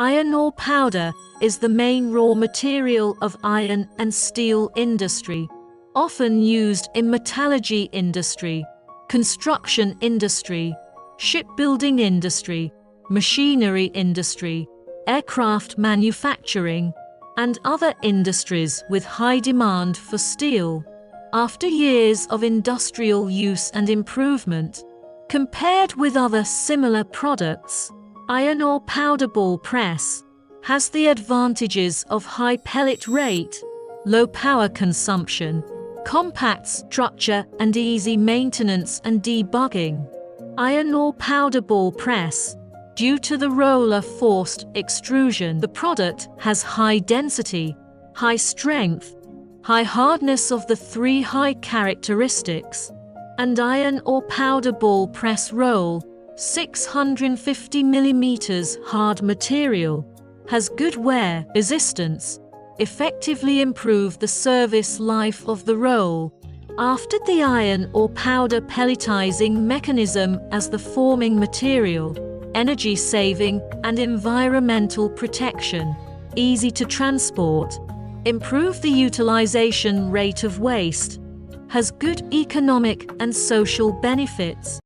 Iron ore powder is the main raw material of iron and steel industry, often used in metallurgy industry, construction industry, shipbuilding industry, machinery industry, aircraft manufacturing, and other industries with high demand for steel. After years of industrial use and improvement, compared with other similar products, iron ore powder ball press has the advantages of high pellet rate, low power consumption, compact structure, and easy maintenance and debugging. Iron ore powder ball press, due to the roller forced extrusion, the product has high density, high strength, high hardness of the three high characteristics, and iron ore powder ball press roll, 650 mm hard material, has good wear resistance, effectively improve the service life of the roll. After the iron ore powder pelletizing mechanism as the forming material, energy saving and environmental protection, easy to transport, improve the utilization rate of waste, has good economic and social benefits.